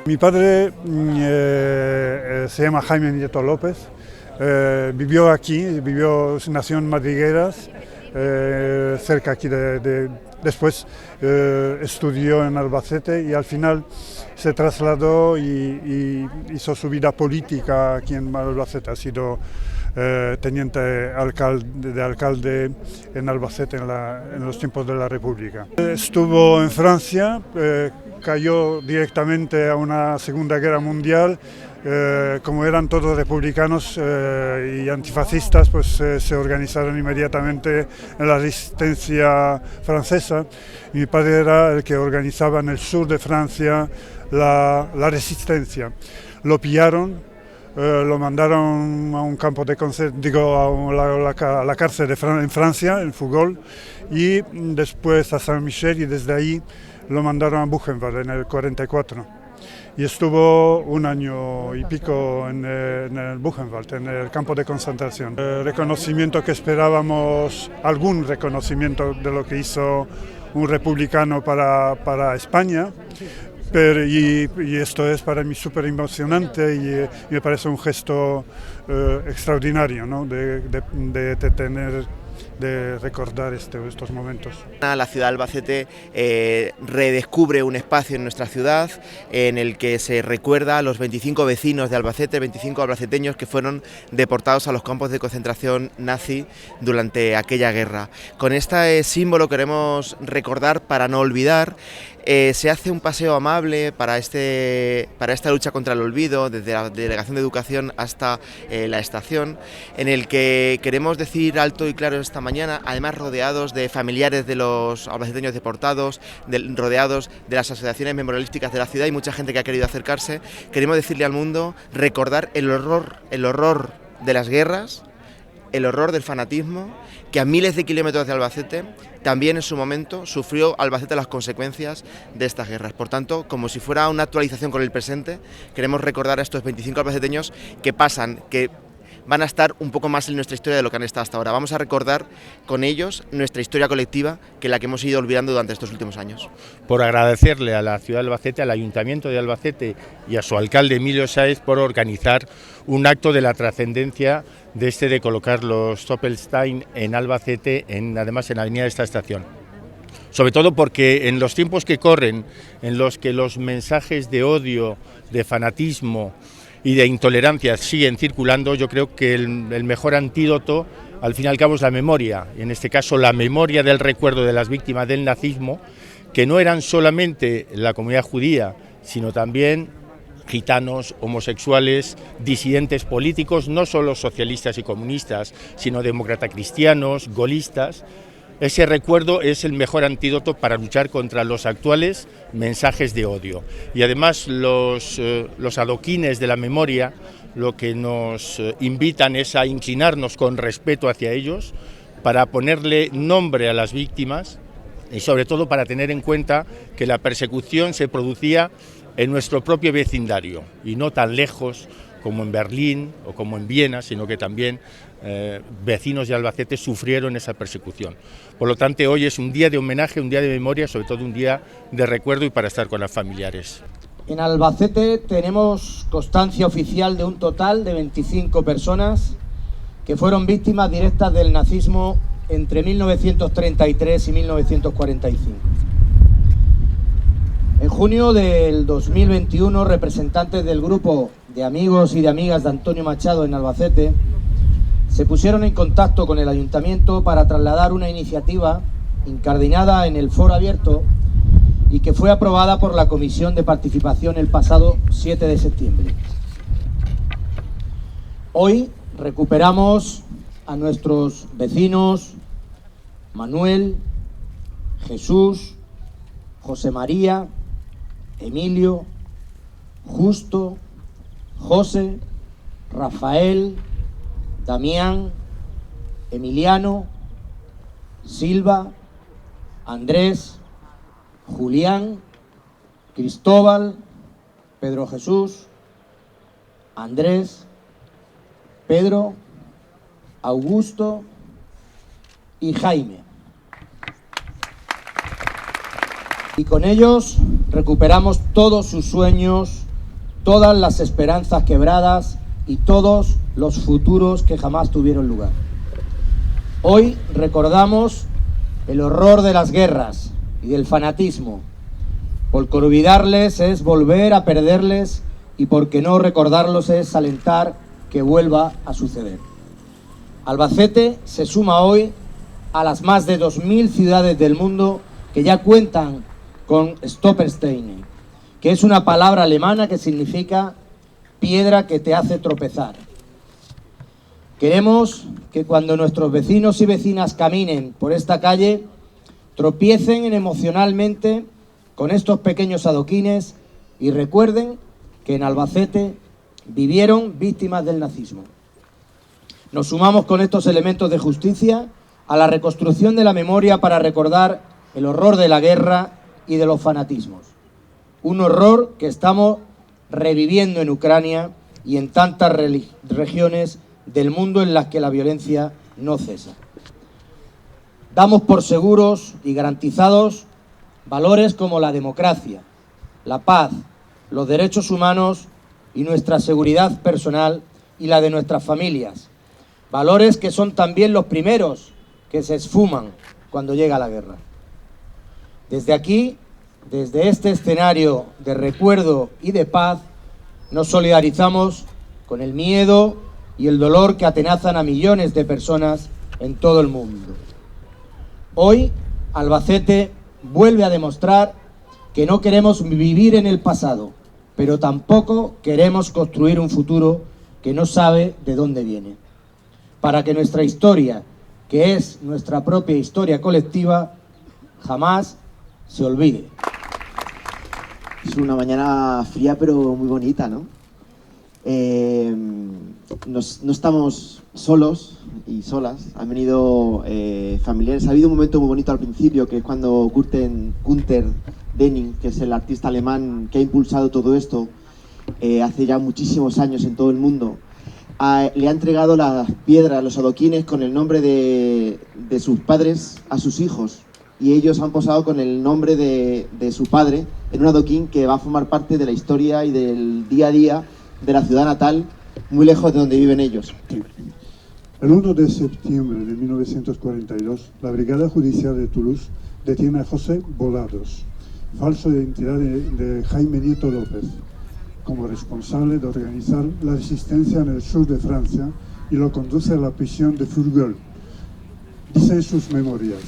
Mi padre se llama Jaime Nieto López, vivió aquí, nació en Madrigueras, cerca aquí después estudió en Albacete y al final se trasladó y hizo su vida política aquí en Albacete. Ha sido teniente de alcalde en Albacete en los tiempos de la República. Estuvo en Francia, cayó directamente a una Segunda Guerra Mundial. Como eran todos republicanos y antifascistas, pues se organizaron inmediatamente en la resistencia francesa. Mi padre era el que organizaba en el sur de Francia la resistencia. Lo pillaron, lo mandaron a un campo de a la cárcel en Francia, en Fougoul, y después a Saint-Michel, y desde ahí lo mandaron a Buchenwald en el 44. Y estuvo un año y pico en el Buchenwald, en el campo de concentración. El reconocimiento que esperábamos, algún reconocimiento de lo que hizo un republicano para España, y esto es para mí súper emocionante y me parece un gesto extraordinario, ¿no? de recordar estos momentos. La ciudad de Albacete redescubre un espacio en nuestra ciudad en el que se recuerda a los 25 vecinos de Albacete, 25 albaceteños que fueron deportados a los campos de concentración nazi durante aquella guerra. Con este símbolo queremos recordar para no olvidar. Se hace un paseo amable para esta lucha contra el olvido, desde la Delegación de Educación hasta la estación, en el que queremos decir alto y claro esta mañana, además rodeados de familiares de los albaceteños deportados, rodeados de las asociaciones memorialísticas de la ciudad y mucha gente que ha querido acercarse, queremos decirle al mundo, recordar el horror de las guerras, el horror del fanatismo, que a miles de kilómetros de Albacete también en su momento sufrió Albacete las consecuencias de estas guerras. Por tanto, como si fuera una actualización con el presente, queremos recordar a estos 25 albaceteños que van a estar un poco más en nuestra historia de lo que han estado hasta ahora. Vamos a recordar con ellos nuestra historia colectiva, que la que hemos ido olvidando durante estos últimos años. Por agradecerle a la ciudad de Albacete, al Ayuntamiento de Albacete y a su alcalde Emilio Sáez por organizar un acto de la trascendencia de colocar los Stoppelstein en Albacete, además en la avenida de esta estación. Sobre todo porque en los tiempos que corren, en los que los mensajes de odio, de fanatismo y de intolerancia siguen circulando, yo creo que el mejor antídoto, al fin y al cabo, es la memoria, y en este caso la memoria del recuerdo de las víctimas del nazismo, que no eran solamente la comunidad judía, sino también gitanos, homosexuales, disidentes políticos, no solo socialistas y comunistas, sino demócratas cristianos, gaullistas. Ese recuerdo es el mejor antídoto para luchar contra los actuales mensajes de odio. Y además los adoquines de la memoria lo que nos invitan es a inclinarnos con respeto hacia ellos, para ponerle nombre a las víctimas y sobre todo para tener en cuenta que la persecución se producía en nuestro propio vecindario y no tan lejos como en Berlín o como en Viena, sino que también vecinos de Albacete sufrieron esa persecución. Por lo tanto, hoy es un día de homenaje, un día de memoria, sobre todo un día de recuerdo y para estar con las familiares. En Albacete tenemos constancia oficial de un total de 25 personas que fueron víctimas directas del nazismo entre 1933 y 1945. En junio del 2021, representantes del grupo de amigos y de amigas de Antonio Machado en Albacete se pusieron en contacto con el Ayuntamiento para trasladar una iniciativa incardinada en el Foro Abierto y que fue aprobada por la Comisión de Participación el pasado 7 de septiembre. Hoy recuperamos a nuestros vecinos Manuel, Jesús, José María, Emilio, Justo, José, Rafael, Damián, Emiliano, Silva, Andrés, Julián, Cristóbal, Pedro Jesús, Andrés, Pedro, Augusto y Jaime. Y con ellos recuperamos todos sus sueños, todas las esperanzas quebradas y todos los futuros que jamás tuvieron lugar. Hoy recordamos el horror de las guerras y del fanatismo, porque olvidarles es volver a perderles y porque no recordarlos es alentar que vuelva a suceder. Albacete se suma hoy a las más de 2000 ciudades del mundo que ya cuentan con Stolpersteine, que es una palabra alemana que significa piedra que te hace tropezar. Queremos que cuando nuestros vecinos y vecinas caminen por esta calle, tropiecen emocionalmente con estos pequeños adoquines y recuerden que en Albacete vivieron víctimas del nazismo. Nos sumamos con estos elementos de justicia a la reconstrucción de la memoria para recordar el horror de la guerra y de los fanatismos. Un horror que estamos reviviendo en Ucrania y en tantas regiones del mundo en las que la violencia no cesa. Damos por seguros y garantizados valores como la democracia, la paz, los derechos humanos y nuestra seguridad personal y la de nuestras familias. Valores que son también los primeros que se esfuman cuando llega la guerra. Desde aquí, desde este escenario de recuerdo y de paz, nos solidarizamos con el miedo y el dolor que atenazan a millones de personas en todo el mundo. Hoy, Albacete vuelve a demostrar que no queremos vivir en el pasado, pero tampoco queremos construir un futuro que no sabe de dónde viene. Para que nuestra historia, que es nuestra propia historia colectiva, jamás se olvide. Es una mañana fría pero muy bonita, ¿no? No estamos solos y solas, han venido familiares. Ha habido un momento muy bonito al principio, que es cuando Günther Denning, que es el artista alemán que ha impulsado todo esto hace ya muchísimos años en todo el mundo, le ha entregado las piedras, los adoquines con el nombre de sus padres a sus hijos, y ellos han posado con el nombre de su padre en un adoquín que va a formar parte de la historia y del día a día de la ciudad natal, muy lejos de donde viven ellos. El 1 de septiembre de 1942, la Brigada Judicial de Toulouse detiene a José Volados, falso de identidad de Jaime Nieto López, como responsable de organizar la resistencia en el sur de Francia, y lo conduce a la prisión de Furgueul. Dice en sus memorias: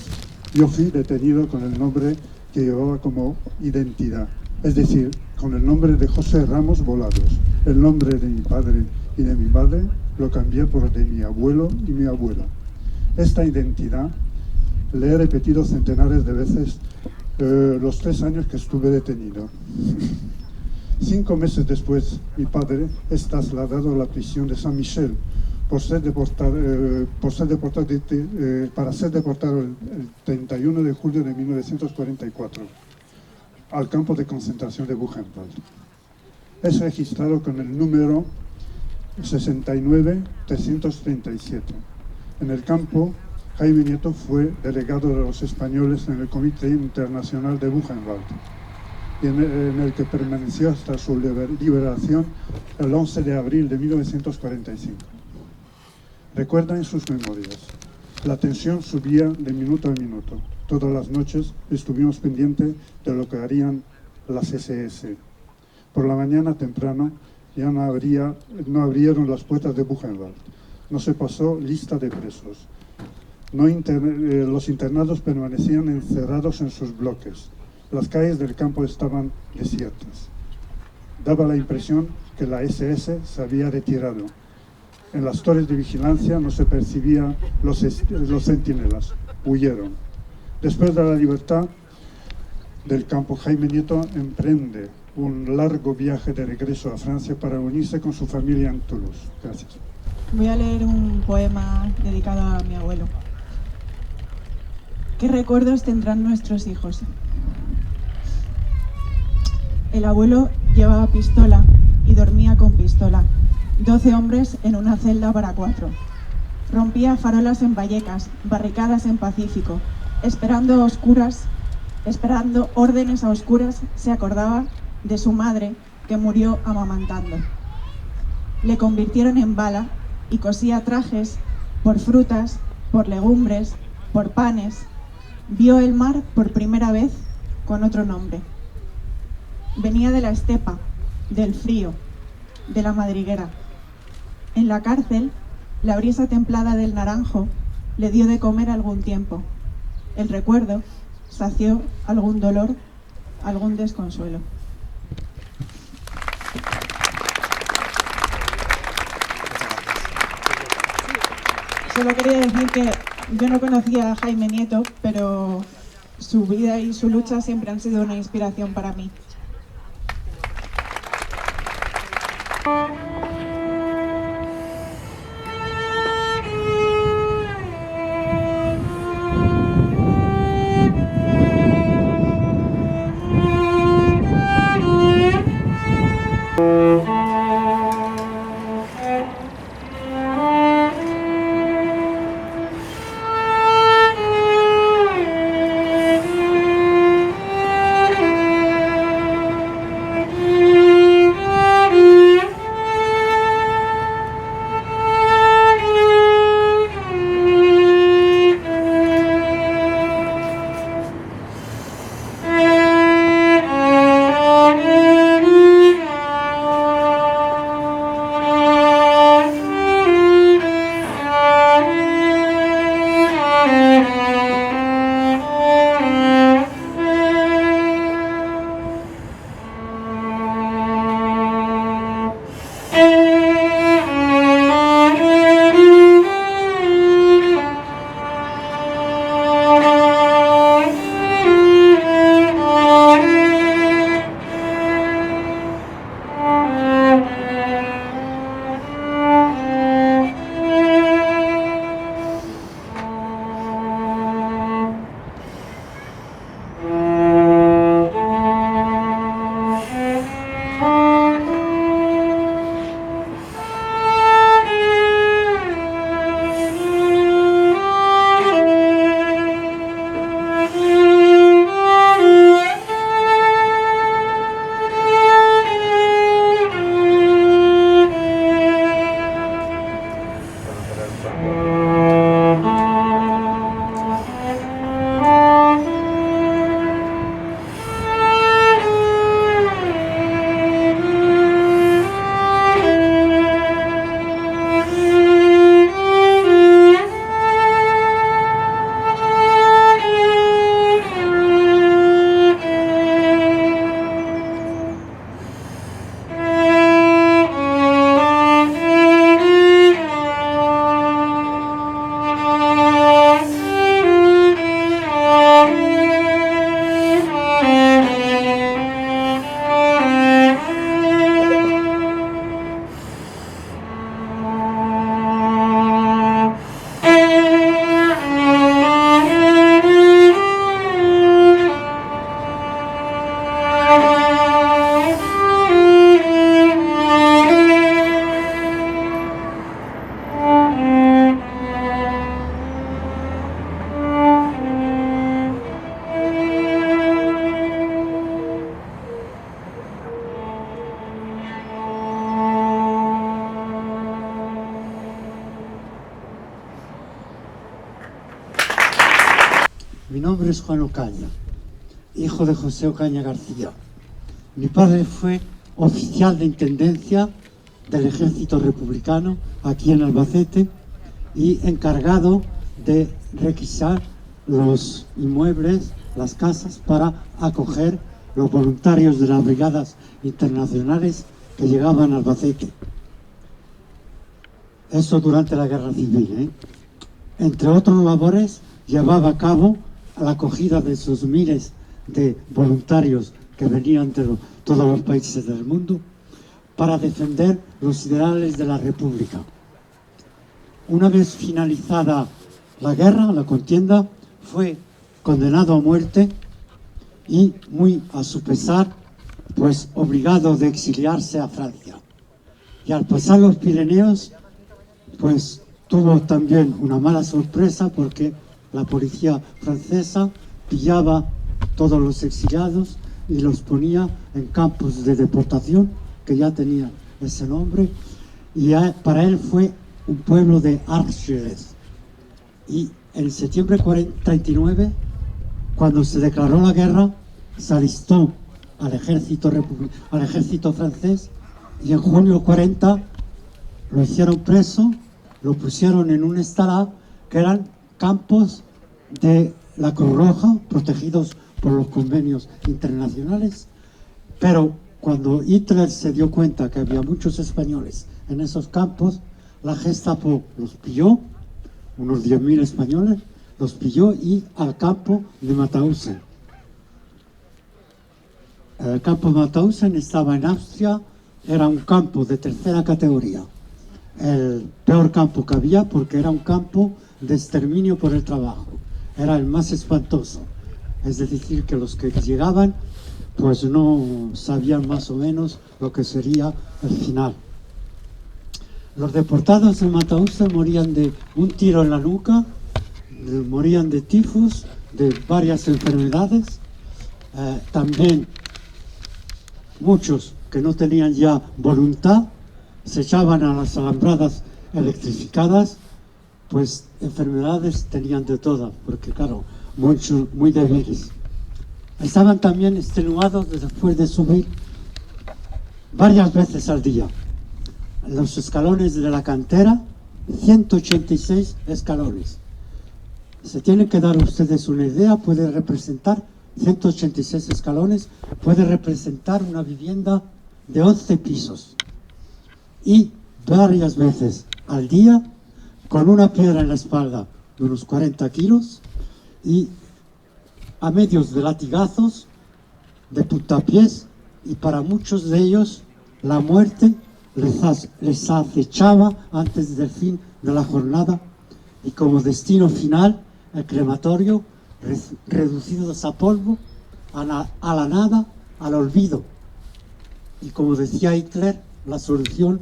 yo fui detenido con el nombre que llevaba como identidad, es decir, con el nombre de José Ramos Volados. El nombre de mi padre y de mi madre lo cambié por el de mi abuelo y mi abuela. Esta identidad le he repetido centenares de veces los 3 años que estuve detenido. 5 meses después, mi padre es trasladado a la prisión de Saint-Michel para ser deportado el 31 de julio de 1944 al campo de concentración de Buchenwald. Es registrado con el número 69-337. En el campo, Jaime Nieto fue delegado de los españoles en el Comité Internacional de Buchenwald, y en el que permaneció hasta su liberación el 11 de abril de 1945. Recuerda en sus memorias: la tensión subía de minuto a minuto. Todas las noches estuvimos pendientes de lo que harían las SS. Por la mañana temprano ya no abrieron las puertas de Buchenwald. No se pasó lista de presos. Los internados permanecían encerrados en sus bloques. Las calles del campo estaban desiertas. Daba la impresión que la SS se había retirado. En las torres de vigilancia no se percibían los centinelas. Huyeron. Después de la libertad del campo, Jaime Nieto emprende un largo viaje de regreso a Francia para unirse con su familia en Toulouse. Gracias. Voy a leer un poema dedicado a mi abuelo. ¿Qué recuerdos tendrán nuestros hijos? El abuelo llevaba pistola y dormía con pistola. 12 hombres en una celda para 4. Rompía farolas en Vallecas, barricadas en Pacífico. Esperando órdenes a oscuras, se acordaba de su madre, que murió amamantando. Le convirtieron en bala y cosía trajes por frutas, por legumbres, por panes. Vio el mar por primera vez con otro nombre. Venía de la estepa, del frío, de la madriguera. En la cárcel, la brisa templada del naranjo le dio de comer algún tiempo. El recuerdo sació algún dolor, algún desconsuelo. Solo quería decir que yo no conocía a Jaime Nieto, pero su vida y su lucha siempre han sido una inspiración para mí. Mi nombre es Juan Ocaña, hijo de José Ocaña García. Mi padre fue oficial de intendencia del Ejército Republicano aquí en Albacete y encargado de requisar los inmuebles, las casas, para acoger los voluntarios de las brigadas internacionales que llegaban a Albacete. Eso durante la Guerra Civil, Entre otras labores, llevaba a cabo la acogida de esos miles de voluntarios que venían de todos los países del mundo para defender los ideales de la República. Una vez finalizada la guerra, la contienda, fue condenado a muerte y, muy a su pesar, pues obligado de exiliarse a Francia. Y al pasar los Pirineos, pues tuvo también una mala sorpresa porque la policía francesa pillaba todos los exiliados y los ponía en campos de deportación que ya tenían ese nombre, y para él fue un pueblo de Argelès. Y en septiembre 39, cuando se declaró la guerra, se alistó al ejército francés, y en junio 40 lo hicieron preso, lo pusieron en un estalá que eran campos de la Cruz Roja, protegidos por los convenios internacionales. Pero cuando Hitler se dio cuenta que había muchos españoles en esos campos, la Gestapo los pilló, unos 10.000 españoles, los pilló y al campo de Mauthausen. El campo de Mauthausen estaba en Austria, era un campo de tercera categoría, el peor campo que había porque era un campo de exterminio por el trabajo, era el más espantoso. Es decir, que los que llegaban pues no sabían más o menos lo que sería el final. Los deportados de Mauthausen morían de un tiro en la nuca, morían de tifus, de varias enfermedades. También muchos que no tenían ya voluntad se echaban a las alambradas electrificadas, pues enfermedades tenían de todas, porque claro, muchos muy débiles. Estaban también extenuados después de subir varias veces al día. Los escalones de la cantera, 186 escalones. Se tienen que dar ustedes una idea, puede representar 186 escalones, puede representar una vivienda de 11 pisos. Y varias veces al día, con una piedra en la espalda de unos 40 kilos y a medios de latigazos, de puntapiés, y para muchos de ellos la muerte les acechaba antes del fin de la jornada, y como destino final el crematorio, reducidos a polvo, a la nada, al olvido, y como decía Hitler, la solución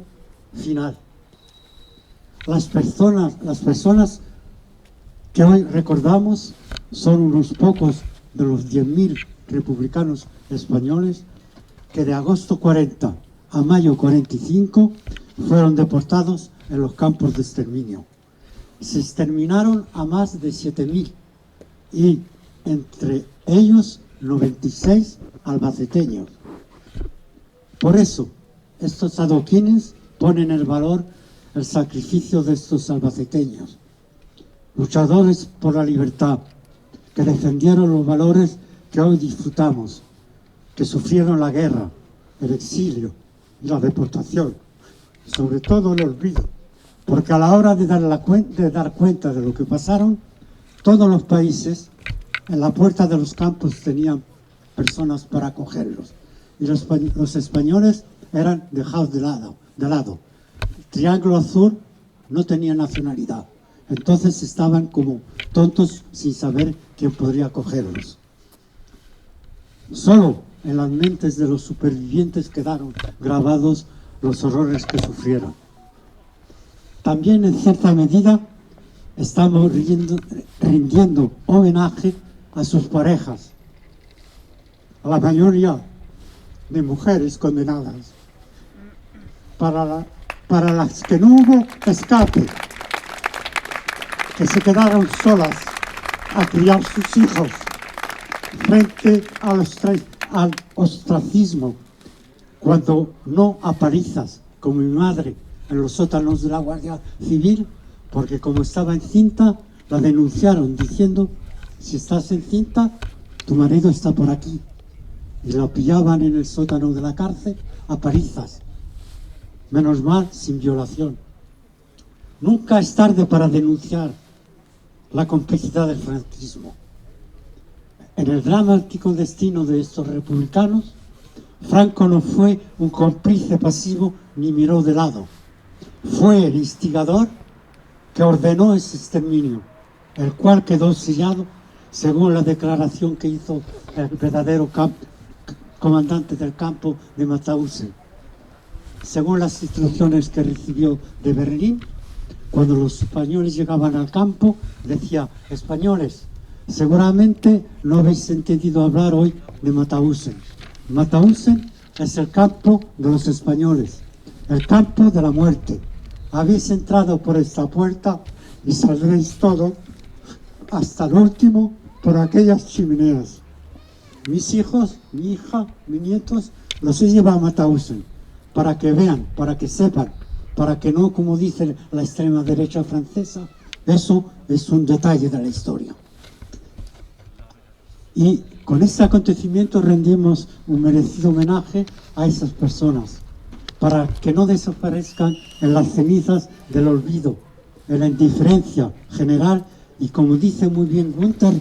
final. Las personas que hoy recordamos son unos pocos de los 10.000 republicanos españoles que de agosto 40 a mayo 45 fueron deportados en los campos de exterminio. Se exterminaron a más de 7.000 y entre ellos 96 albaceteños. Por eso, estos adoquines ponen en valor el sacrificio de estos albaceteños, luchadores por la libertad, que defendieron los valores que hoy disfrutamos, que sufrieron la guerra, el exilio y la deportación, sobre todo el olvido, porque a la hora de dar cuenta de lo que pasaron, todos los países en la puerta de los campos tenían personas para acogerlos, y los españoles eran dejados de lado. El Triángulo Azul no tenía nacionalidad, entonces estaban como tontos sin saber quién podría acogerlos. Solo en las mentes de los supervivientes quedaron grabados los horrores que sufrieron. También en cierta medida estamos rindiendo homenaje a sus parejas, a la mayoría de mujeres condenadas, para las que no hubo escape, que se quedaron solas a criar sus hijos frente al ostracismo, cuando no a palizas, como mi madre en los sótanos de la Guardia Civil, porque como estaba encinta, la denunciaron diciendo: si estás encinta, tu marido está por aquí. Y la pillaban en el sótano de la cárcel a palizas. Menos mal, sin violación. Nunca es tarde para denunciar la complicidad del franquismo. En el dramático destino de estos republicanos, Franco no fue un cómplice pasivo ni miró de lado. Fue el instigador que ordenó ese exterminio, el cual quedó sellado según la declaración que hizo el verdadero comandante del campo de Mauthausen. Según las instrucciones que recibió de Berlín, cuando los españoles llegaban al campo, decía: españoles, seguramente no habéis entendido hablar hoy de Mauthausen. Mauthausen es el campo de los españoles, el campo de la muerte. Habéis entrado por esta puerta y saldréis todo, hasta el último, por aquellas chimeneas. Mis hijos, mi hija, mis nietos, los he llevado a Mauthausen, para que vean, para que sepan, para que no, como dice la extrema derecha francesa, eso es un detalle de la historia. Y con este acontecimiento rendimos un merecido homenaje a esas personas, para que no desaparezcan en las cenizas del olvido, en la indiferencia general, y como dice muy bien Günther,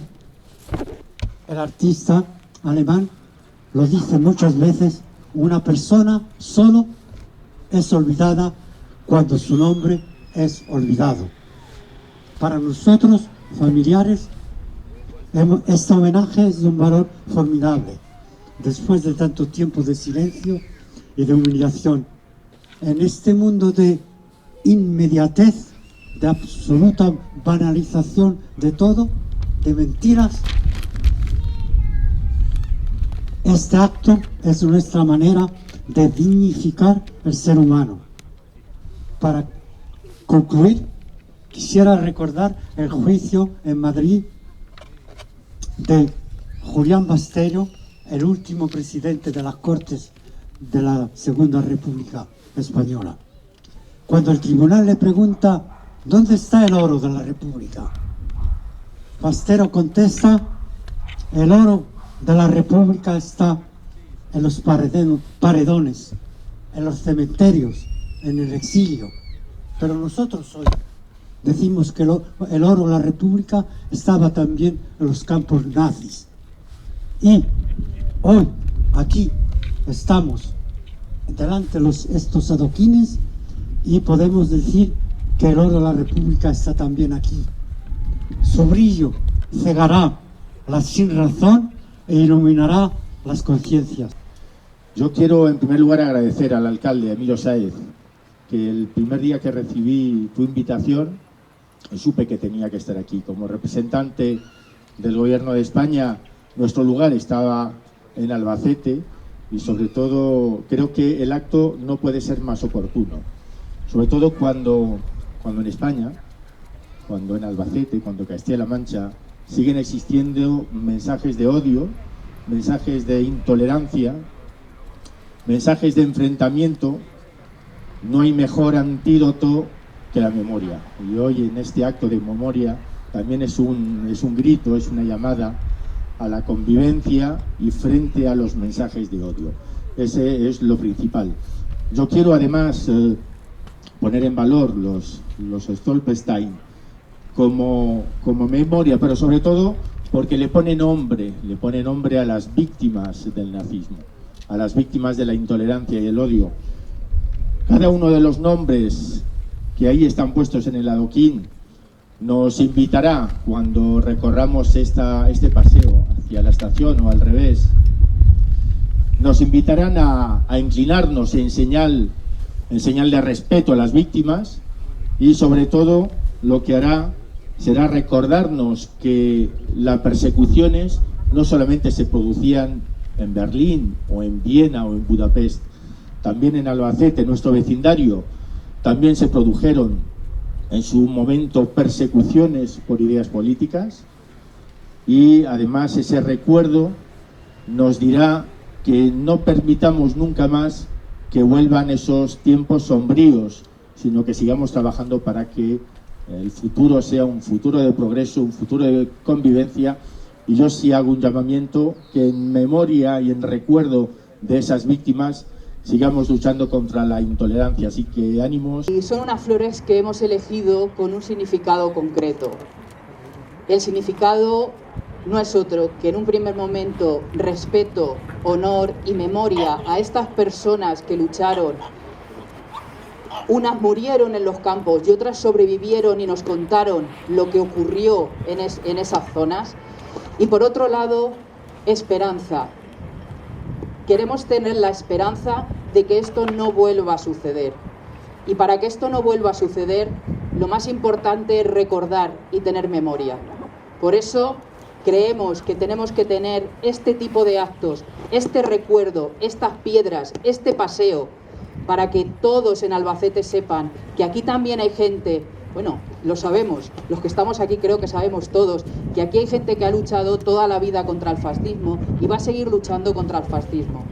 el artista alemán, lo dice muchas veces: una persona solo es olvidada cuando su nombre es olvidado. Para nosotros, familiares, este homenaje es de un valor formidable, después de tanto tiempo de silencio y de humillación. En este mundo de inmediatez, de absoluta banalización de todo, de mentiras, este acto es nuestra manera de dignificar el ser humano. Para concluir, quisiera recordar el juicio en Madrid de Julián Besteiro, el último presidente de las Cortes de la Segunda República Española. Cuando el tribunal le pregunta: ¿dónde está el oro de la República?, Besteiro contesta: el oro de la República está en los paredones, en los cementerios, en el exilio. Pero nosotros hoy decimos que el oro de la República estaba también en los campos nazis. Y hoy, aquí, estamos delante de estos adoquines y podemos decir que el oro de la República está también aquí. Su brillo cegará la sinrazón e iluminará las conciencias. Yo quiero en primer lugar agradecer al alcalde Emilio Sáez, que el primer día que recibí tu invitación supe que tenía que estar aquí. Como representante del Gobierno de España, nuestro lugar estaba en Albacete y sobre todo creo que el acto no puede ser más oportuno, sobre todo cuando en España, cuando en Albacete, cuando en Castilla-La Mancha siguen existiendo mensajes de odio, mensajes de intolerancia, mensajes de enfrentamiento. No hay mejor antídoto que la memoria. Y hoy en este acto de memoria también es un grito, es una llamada a la convivencia y frente a los mensajes de odio. Ese es lo principal. Yo quiero además poner en valor los Stolperstein como memoria, pero sobre todo porque le pone nombre a las víctimas del nazismo, a las víctimas de la intolerancia y el odio. Cada uno de los nombres que ahí están puestos en el adoquín nos invitará, cuando recorramos este paseo hacia la estación o al revés, nos invitarán a inclinarnos en señal de respeto a las víctimas, y sobre todo lo que hará será recordarnos que las persecuciones no solamente se producían en Berlín o en Viena o en Budapest, también en Albacete, nuestro vecindario, también se produjeron en su momento persecuciones por ideas políticas, y además ese recuerdo nos dirá que no permitamos nunca más que vuelvan esos tiempos sombríos, sino que sigamos trabajando para que el futuro sea un futuro de progreso, un futuro de convivencia. Y yo sí hago un llamamiento que en memoria y en recuerdo de esas víctimas sigamos luchando contra la intolerancia, así que ánimos. Y son unas flores que hemos elegido con un significado concreto. El significado no es otro que en un primer momento respeto, honor y memoria a estas personas que lucharon. Unas murieron en los campos y otras sobrevivieron y nos contaron lo que ocurrió en esas zonas. Y por otro lado, esperanza. queremos tener la esperanza de que esto no vuelva a suceder. Y para que esto no vuelva a suceder, lo más importante es recordar y tener memoria. Por eso creemos que tenemos que tener este tipo de actos, este recuerdo, estas piedras, este paseo, para que todos en Albacete sepan que aquí también hay gente, bueno, lo sabemos, los que estamos aquí creo que sabemos todos, que aquí hay gente que ha luchado toda la vida contra el fascismo y va a seguir luchando contra el fascismo.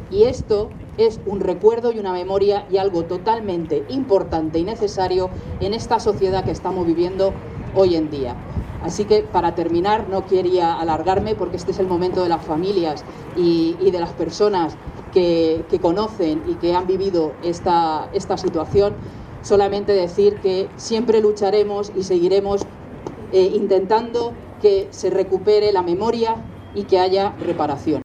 Y esto es un recuerdo y una memoria y algo totalmente importante y necesario en esta sociedad que estamos viviendo hoy en día. Así que, para terminar, no quería alargarme porque este es el momento de las familias y de las personas que conocen y que han vivido esta situación. Solamente decir que siempre lucharemos y seguiremos intentando que se recupere la memoria y que haya reparación.